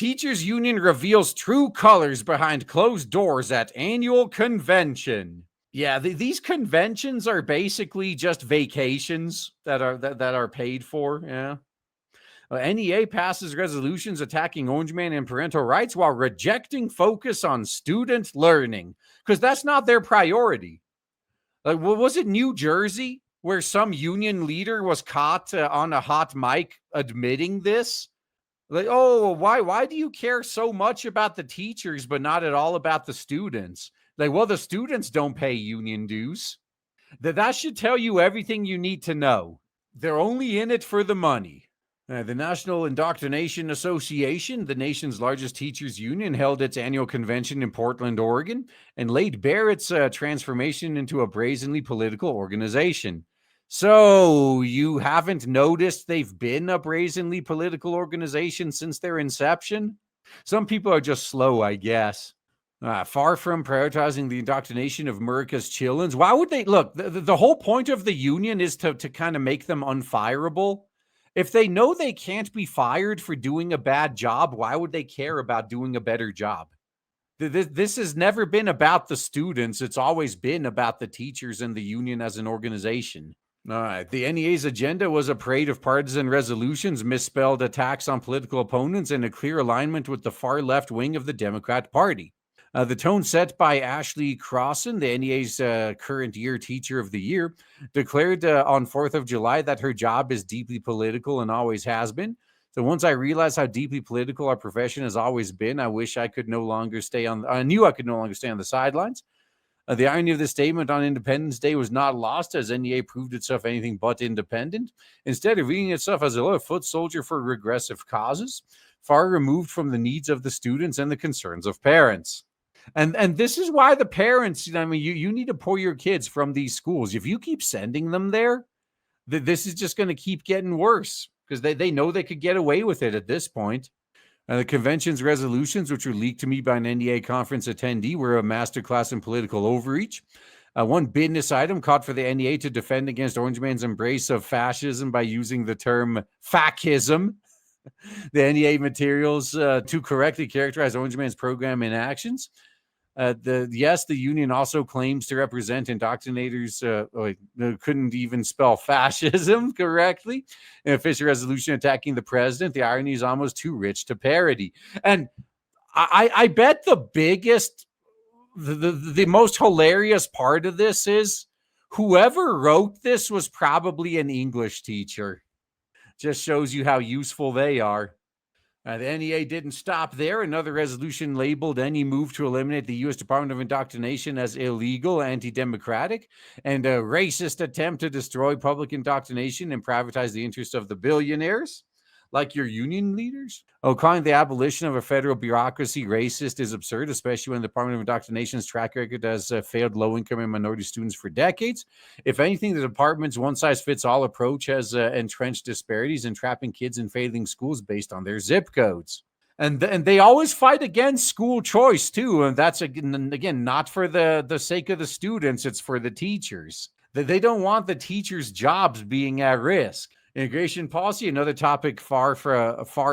Teachers Union reveals true colors behind closed doors at annual convention. Yeah, these conventions are basically just vacations that are paid for. Yeah. NEA passes resolutions attacking Orange Man and parental rights while rejecting focus on student learning because that's not their priority. Like, was it New Jersey where some union leader was caught on a hot mic admitting this? Like, oh, why do you care so much about the teachers but not at all about the students? Like, well, the students don't pay union dues. That should tell you everything you need to know. They're only in it for the money. The National Indoctrination Association, the nation's largest teachers union, held its annual convention in Portland, Oregon, and laid bare its transformation into a brazenly political organization. So you haven't noticed they've been a brazenly political organization since their inception? Some people are just slow, I guess. Far from prioritizing the indoctrination of America's children, why would they? Look, the whole point of the union is to kind of make them unfireable. If they know they can't be fired for doing a bad job, why would they care about doing a better job? This has never been about the students. It's always been about the teachers and the union as an organization. All right. The NEA's agenda was a parade of partisan resolutions, misspelled attacks on political opponents, and a clear alignment with the far left wing of the Democrat Party. The tone set by Ashley Crossan, the NEA's current year Teacher of the Year, declared on 4th of July that her job is deeply political and always has been. So once I realized how deeply political our profession has always been, I wish I could no longer stay on. I knew I could no longer stay on the sidelines. The irony of this statement on Independence Day was not lost, as NEA proved itself anything but independent. Instead of reading itself as a foot soldier for regressive causes, far removed from the needs of the students and the concerns of parents. And this is why the parents, you need to pull your kids from these schools. If you keep sending them there, this is just going to keep getting worse because they know they could get away with it at this point. The convention's resolutions, which were leaked to me by an NEA conference attendee, were a masterclass in political overreach. One business item called for the NEA to defend against Orange Man's embrace of fascism by using the term fascism. The NEA materials to correctly characterize Orange Man's program in actions. The union also claims to represent indoctrinators couldn't even spell fascism correctly. An official resolution attacking the president. The irony is almost too rich to parody. And I bet the biggest, the most hilarious part of this is whoever wrote this was probably an English teacher. Just shows you how useful they are. The NEA didn't stop there. Another resolution labeled any move to eliminate the U.S. Department of Indoctrination as illegal, anti-democratic, and a racist attempt to destroy public indoctrination and privatize the interests of the billionaires, like your union leaders. Calling the abolition of a federal bureaucracy racist is absurd, especially when the Department of Indoctrination's track record has failed low-income and minority students for decades. If anything, the department's one-size-fits-all approach has entrenched disparities, entrapping kids in failing schools based on their zip codes. And they always fight against school choice, too. And that's, again, not for the sake of the students. It's for the teachers. They don't want the teachers' jobs being at risk. Immigration policy, another topic far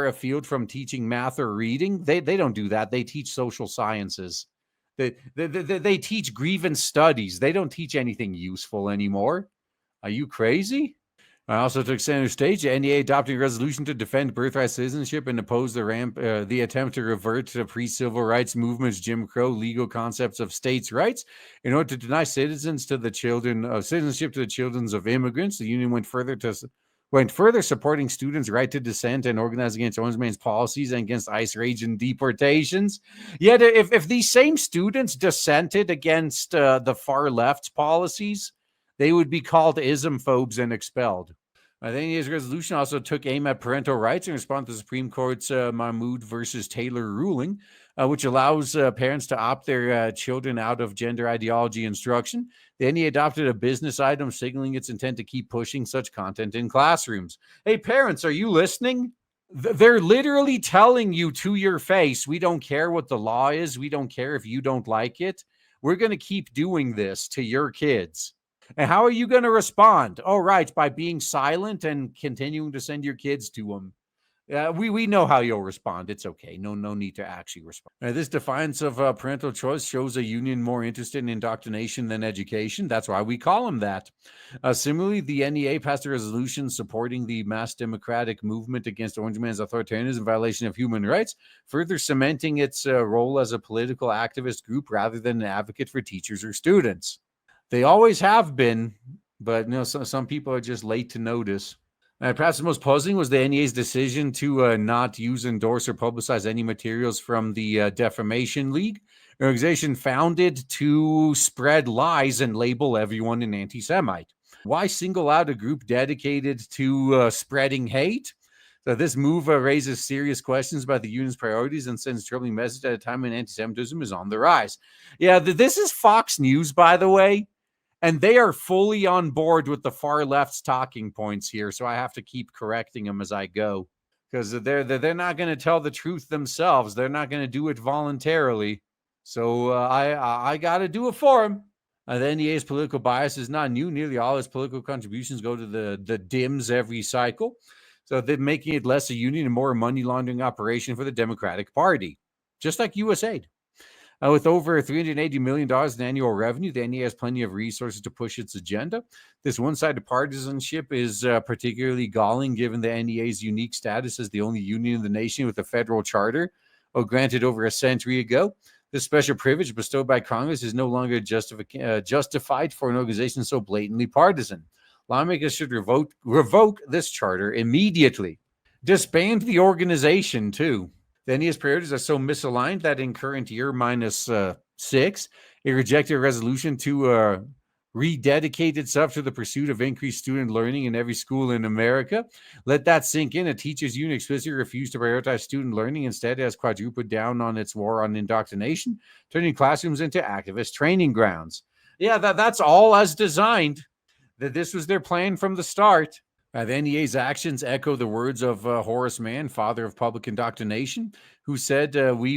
afield from teaching math or reading. They don't do that. They teach social sciences. They teach grievance studies. They don't teach anything useful anymore. Are you crazy? I also took center stage. The NEA adopting a resolution to defend birthright citizenship and oppose the attempt to revert to pre-civil rights movements, Jim Crow, legal concepts of states' rights in order to deny citizenship to the children of immigrants. The union went further supporting students' right to dissent and organize against Orange Man's policies and against ICE raids and deportations. Yet, if these same students dissented against the far left's policies, they would be called ismphobes and expelled. I think his resolution also took aim at parental rights in response to the Supreme Court's Mahmoud versus Taylor ruling, which allows parents to opt their children out of gender ideology instruction. Then he adopted a business item signaling its intent to keep pushing such content in classrooms. Hey, parents, are you listening? They're literally telling you to your face, we don't care what the law is. We don't care if you don't like it. We're going to keep doing this to your kids. And how are you going to respond? Oh, right, by being silent and continuing to send your kids to them. We know how you'll respond. It's okay. No need to actually respond. This defiance of parental choice shows a union more interested in indoctrination than education. That's why we call them that. Similarly, the NEA passed a resolution supporting the mass democratic movement against Orange Man's authoritarianism in violation of human rights, further cementing its role as a political activist group rather than an advocate for teachers or students. They always have been, but some people are just late to notice. Perhaps the most puzzling was the NEA's decision to not use, endorse, or publicize any materials from the Defamation League, an organization founded to spread lies and label everyone an anti-Semite. Why single out a group dedicated to spreading hate? So this move raises serious questions about the union's priorities and sends a troubling message at a time when anti-Semitism is on the rise. Yeah, this is Fox News, by the way. And they are fully on board with the far left's talking points here, so I have to keep correcting them as I go, because they're not going to tell the truth themselves. They're not going to do it voluntarily. So I got to do it for them. The NEA's political bias is not new. Nearly all its political contributions go to the Dims every cycle. So they're making it less a union and more a money laundering operation for the Democratic Party, just like USAID. With over $380 million in annual revenue, the NEA has plenty of resources to push its agenda. This one-sided partisanship is particularly galling given the NEA's unique status as the only union in the nation with a federal charter, granted over a century ago. This special privilege bestowed by Congress is no longer justified for an organization so blatantly partisan. Lawmakers should revoke this charter immediately. Disband the organization, too. The NEA's priorities are so misaligned that in current year -6, it rejected a resolution to rededicate itself to the pursuit of increased student learning in every school in America. Let that sink in. A teachers union explicitly refused to prioritize student learning. Instead, it has quadrupled down on its war on indoctrination, turning classrooms into activist training grounds. Yeah, that's all as designed. That this was their plan from the start. The NEA's actions echo the words of Horace Mann, father of public indoctrination, who said, we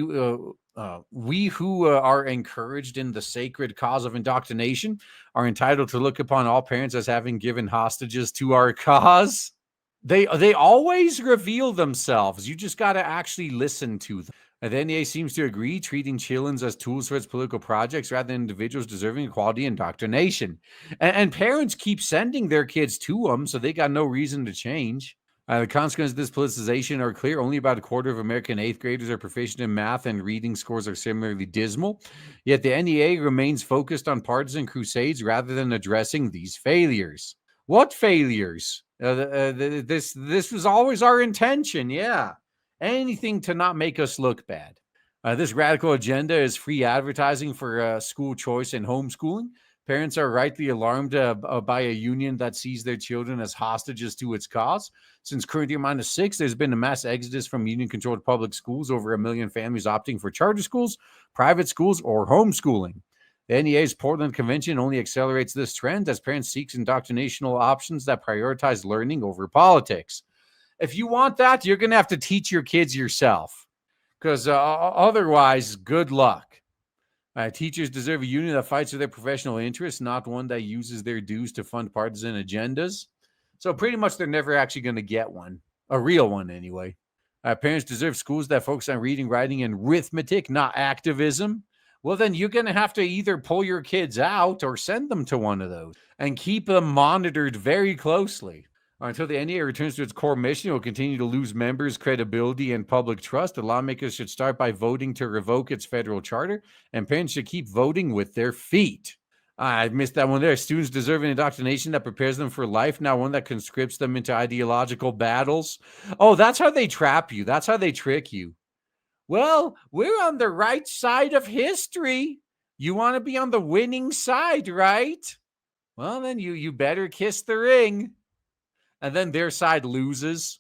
who are encouraged in the sacred cause of indoctrination are entitled to look upon all parents as having given hostages to our cause. They always reveal themselves. You just got to actually listen to them. The NEA seems to agree, treating children as tools for its political projects rather than individuals deserving equality indoctrination. And parents keep sending their kids to them, so they got no reason to change. The consequences of this politicization are clear. Only about a quarter of American 8th graders are proficient in math, and reading scores are similarly dismal. Yet the NEA remains focused on partisan crusades rather than addressing these failures. What failures? This was always our intention, yeah. Anything to not make us look bad. This radical agenda is free advertising for school choice and homeschooling. Parents are rightly alarmed by a union that sees their children as hostages to its cause. Since current year -6, there's been a mass exodus from union-controlled public schools, over 1 million families opting for charter schools, private schools, or homeschooling. The NEA's Portland Convention only accelerates this trend as parents seek indoctrinational options that prioritize learning over politics. If you want that, you're going to have to teach your kids yourself, because otherwise, good luck. Teachers deserve a union that fights for their professional interests, not one that uses their dues to fund partisan agendas. So pretty much they're never actually going to get one, a real one anyway. Parents deserve schools that focus on reading, writing, and arithmetic, not activism. Well, then you're going to have to either pull your kids out or send them to one of those and keep them monitored very closely. Until the NEA returns to its core mission, it will continue to lose members, credibility, and public trust. The lawmakers should start by voting to revoke its federal charter, and parents should keep voting with their feet. I missed that one there. Students deserve an indoctrination that prepares them for life, not one that conscripts them into ideological battles. Oh, that's how they trap you. That's how they trick you. Well, we're on the right side of history. You want to be on the winning side, right? Well, then you better kiss the ring. And then their side loses.